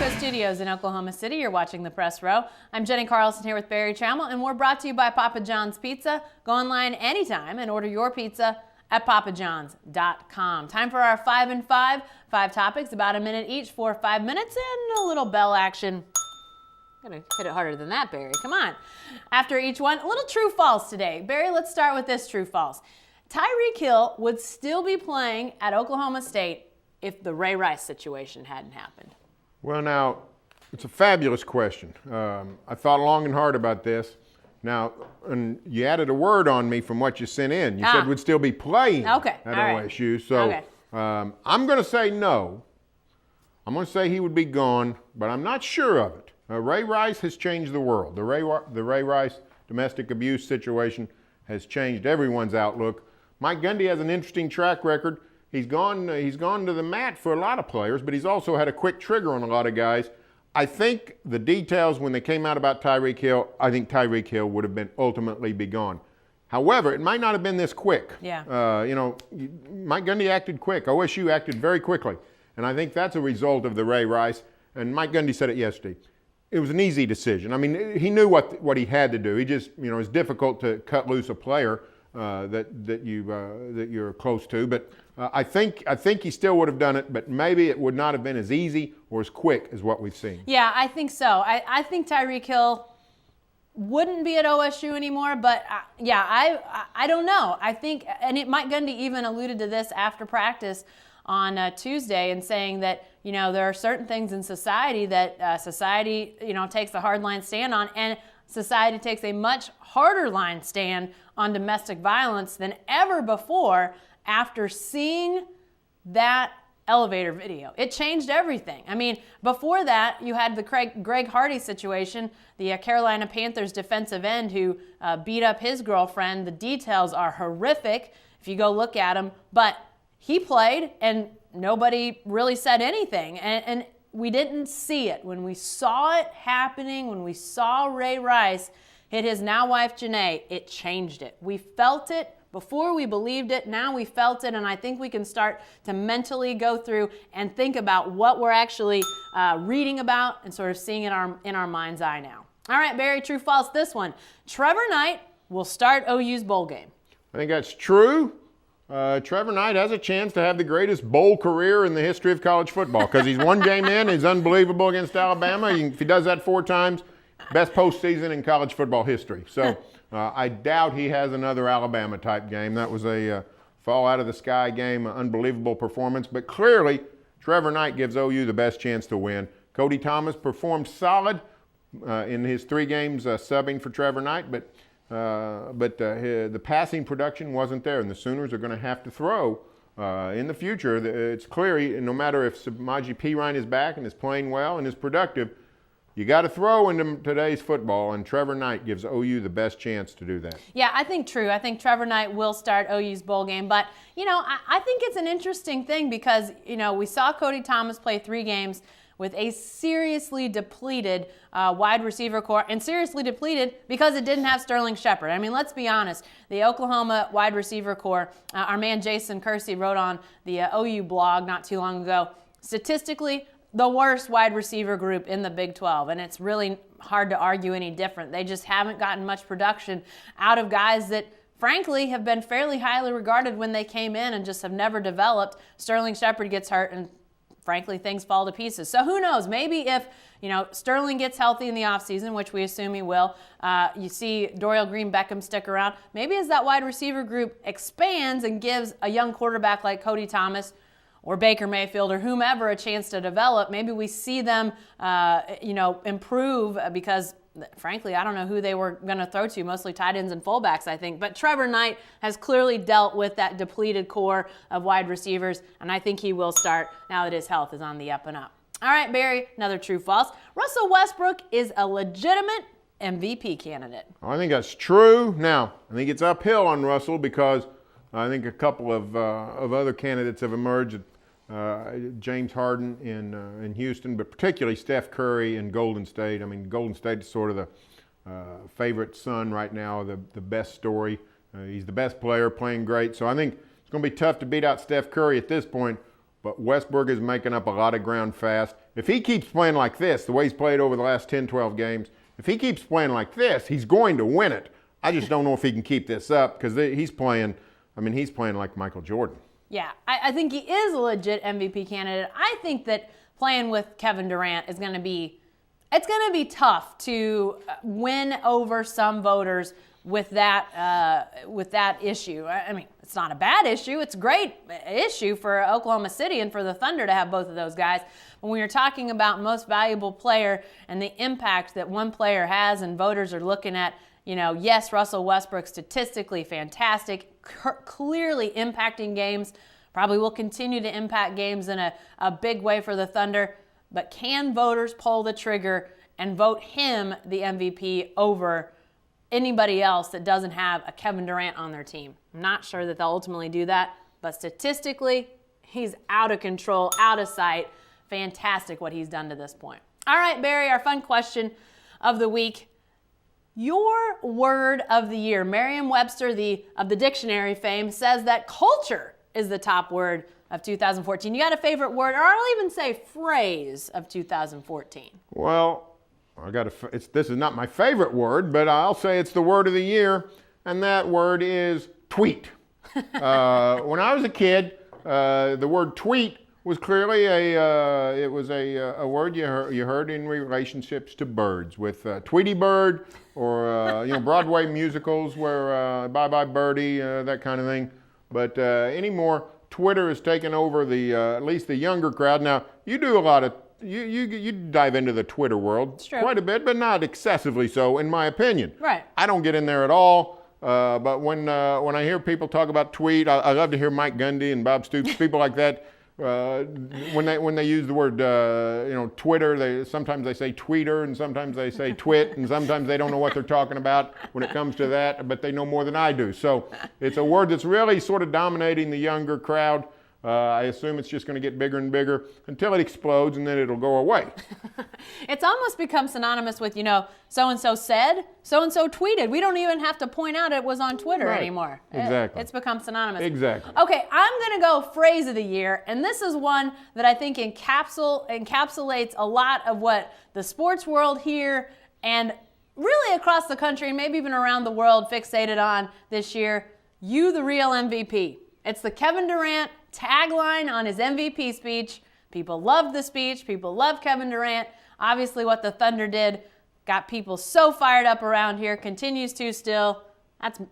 Coast Studios in Oklahoma City. You're watching the Press Row. I'm Jenny Carlson here with Barry Trammell, and we're brought to you by Papa John's Pizza. Go online anytime and order your pizza at papajohns.com. Time for our 5 and 5. 5 topics, about a minute each for 5 minutes, and a little bell action. I'm gonna hit it harder than that, Barry. Come on. After each one, a little true-false today. Barry, let's start with this true-false. Tyreek Hill would still be playing at Oklahoma State if the Ray Rice situation hadn't happened. Well, now, it's a fabulous question. I thought long and hard about this. Now, and you added a word on me from what you sent in. You said would still be playing at OSU. So I'm going to say no. I'm going to say he would be gone, but I'm not sure of it. Ray Rice has changed the world. The Ray Rice domestic abuse situation has changed everyone's outlook. Mike Gundy has an interesting track record. He's gone to the mat for a lot of players, but he's also had a quick trigger on a lot of guys. I think the details when they came out about Tyreek Hill, I think Tyreek Hill would have been ultimately be gone. However, it might not have been this quick. Yeah. Mike Gundy acted quick. OSU acted very quickly. And I think that's a result of the Ray Rice. And Mike Gundy said it yesterday. It was an easy decision. I mean, he knew what he had to do. He just, it's difficult to cut loose a player that you're close to. But I think he still would have done it, but maybe it would not have been as easy or as quick as what we've seen. Yeah, I think so. I think Tyreek Hill wouldn't be at OSU anymore, but I don't know. I think, and Mike Gundy even alluded to this after practice on Tuesday and saying that, there are certain things in society that society, takes a hard line stand on, and society takes a much harder line stand on domestic violence than ever before after seeing that elevator video. It changed everything. I mean, before that, you had the Greg Hardy situation, the Carolina Panthers defensive end who beat up his girlfriend. The details are horrific if you go look at them, but he played and nobody really said anything. And we didn't see it. When we saw it happening, when we saw Ray Rice hit his now wife Janae, it changed it. We felt it before we believed it. Now we felt it, and I think we can start to mentally go through and think about what we're actually reading about and sort of seeing in our mind's eye now. All right, Barry, true, false, this one. Trevor Knight will start OU's bowl game. I think that's true. Trevor Knight has a chance to have the greatest bowl career in the history of college football because he's one game in. He's unbelievable against Alabama. If he does that 4 times, best postseason in college football history. So I doubt he has another Alabama-type game. That was a fall-out-of-the-sky game, unbelievable performance. But clearly, Trevor Knight gives OU the best chance to win. Cody Thomas performed solid in his 3 games subbing for Trevor Knight, but the passing production wasn't there, and the Sooners are going to have to throw in the future. It's clear, no matter if Samaje Perine is back and is playing well and is productive, you got to throw into today's football, and Trevor Knight gives OU the best chance to do that. Yeah, I think true. I think Trevor Knight will start OU's bowl game, but I think it's an interesting thing because we saw Cody Thomas play 3 games with a seriously depleted wide receiver core, and seriously depleted because it didn't have Sterling Shepard. I mean, let's be honest. The Oklahoma wide receiver core, our man Jason Kersey wrote on the OU blog not too long ago, statistically, the worst wide receiver group in the Big 12, and it's really hard to argue any different. They just haven't gotten much production out of guys that frankly have been fairly highly regarded when they came in and just have never developed. Sterling Shepard gets hurt, and frankly, things fall to pieces. So who knows? Maybe if Sterling gets healthy in the offseason, which we assume he will, you see Dorial Green-Beckham stick around. Maybe as that wide receiver group expands and gives a young quarterback like Cody Thomas or Baker Mayfield or whomever a chance to develop, maybe we see them, improve because frankly, I don't know who they were going to throw to, mostly tight ends and fullbacks, I think. But Trevor Knight has clearly dealt with that depleted core of wide receivers, and I think he will start now that his health is on the up and up. All right, Barry, another true-false. Russell Westbrook is a legitimate MVP candidate. I think that's true. Now, I think it's uphill on Russell because I think a couple of other candidates have emerged. James Harden in Houston, but particularly Steph Curry in Golden State. I mean, Golden State is sort of the favorite son right now, the best story. He's the best player, playing great. So I think it's going to be tough to beat out Steph Curry at this point. but Westbrook is making up a lot of ground fast. If he keeps playing like this, the way he's played over the last 10, 12 games, if he keeps playing like this, he's going to win it. I just don't know if he can keep this up because he's playing like Michael Jordan. Yeah, I think he is a legit MVP candidate. I think that playing with Kevin Durant is going to be tough to win over some voters with that issue. I mean, it's not a bad issue. It's a great issue for Oklahoma City and for the Thunder to have both of those guys. But when you're talking about most valuable player and the impact that one player has, and voters are looking at, yes, Russell Westbrook statistically fantastic, clearly impacting games, probably will continue to impact games in a big way for the Thunder. But can voters pull the trigger and vote him the MVP over anybody else that doesn't have a Kevin Durant on their team? I'm not sure that they'll ultimately do that, but statistically, he's out of control, out of sight. Fantastic what he's done to this point. All right, Barry, our fun question of the week. Your word of the year. Merriam-Webster of the dictionary fame says that culture is the top word of 2014. You got a favorite word, or I'll even say phrase of 2014? Well, this is not my favorite word, but I'll say it's the word of the year, and that word is tweet. When I was a kid, the word tweet was clearly a word you heard in relationships to birds, with Tweety Bird or Broadway musicals where Bye Bye Birdie, that kind of thing. But anymore, Twitter has taken over at least the younger crowd. Now, you do a lot of you dive into the Twitter world quite a bit, but not excessively so, in my opinion. Right. I don't get in there at all. But when I hear people talk about tweet, I love to hear Mike Gundy and Bob Stoops, people like that. When they use the word Twitter, sometimes they say tweeter, and sometimes they say twit, and sometimes they don't know what they're talking about when it comes to that, but they know more than I do. So it's a word that's really sort of dominating the younger crowd. I assume it's just going to get bigger and bigger until it explodes, and then it'll go away. It's almost become synonymous with, so-and-so said, so-and-so tweeted. We don't even have to point out it was on Twitter anymore. Exactly. It's become synonymous. Exactly. Okay, I'm going to go phrase of the year, and this is one that I think encapsulates a lot of what the sports world here and really across the country, maybe even around the world, fixated on this year. You, the real MVP. It's the Kevin Durant tagline on his MVP speech. People loved the speech. People love Kevin Durant. Obviously, what the Thunder did got people so fired up around here. Continues to still.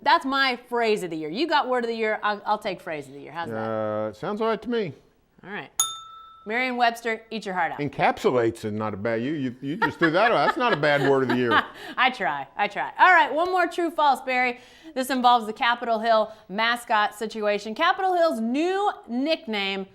That's my phrase of the year. You got word of the year. I'll take phrase of the year. How's that? Sounds all right to me. All right. Merriam-Webster, eat your heart out. Encapsulates and not a bad. You just threw that out. That's not a bad word of the year. I try. All right, one more true-false, Barry. This involves the Capitol Hill mascot situation. Capitol Hill's new nickname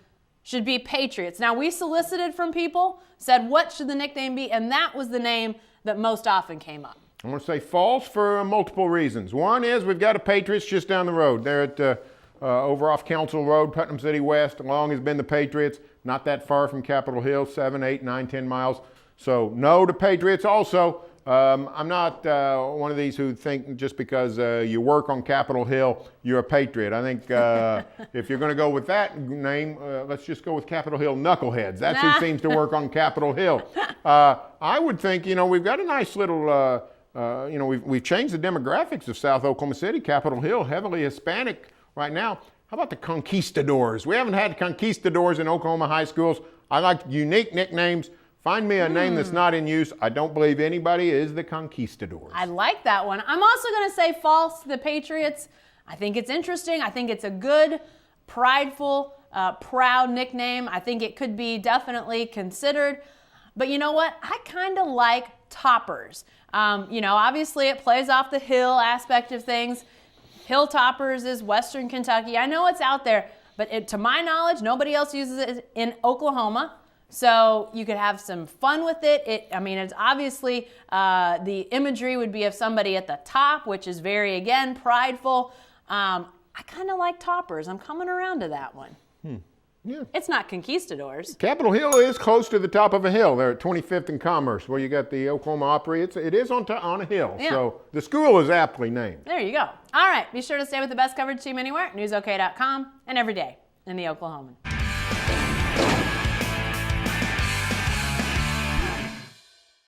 should be Patriots. Now, we solicited from people, said what should the nickname be, and that was the name that most often came up. I'm going to say false for multiple reasons. One is we've got a Patriots just down the road. They're at over off Council Road, Putnam City West. Long has been the Patriots. Not that far from Capitol Hill, 7, 8, 9, 10 miles. So no to Patriots. Also, I'm not one of these who think just because you work on Capitol Hill, you're a Patriot. I think if you're going to go with that name, let's just go with Capitol Hill Knuckleheads. That's who seems to work on Capitol Hill. I would think, we've got a nice little, we've changed the demographics of South Oklahoma City. Capitol Hill, heavily Hispanic right now. How about the conquistadors? We haven't had conquistadors in Oklahoma high schools. I like unique nicknames. Find me a name that's not in use. I don't believe anybody is the conquistadors. I like that one. I'm also going to say false to the Patriots. I think it's interesting. I think it's a good, prideful, proud nickname. I think it could be definitely considered. But you know what? I kind of like toppers. Obviously it plays off the hill aspect of things. Hilltoppers is Western Kentucky. I know it's out there, but to my knowledge, nobody else uses it in Oklahoma. So you could have some fun with it. It's obviously, the imagery would be of somebody at the top, which is very, again, prideful. I kind of like toppers. I'm coming around to that one. Yeah. It's not conquistadors. Capitol Hill is close to the top of a hill. They're at 25th and Commerce, where you got the Oklahoma Opry. It is on a hill, yeah. So the school is aptly named. There you go. All right, be sure to stay with the best coverage team anywhere, newsok.com, and every day in the Oklahoman.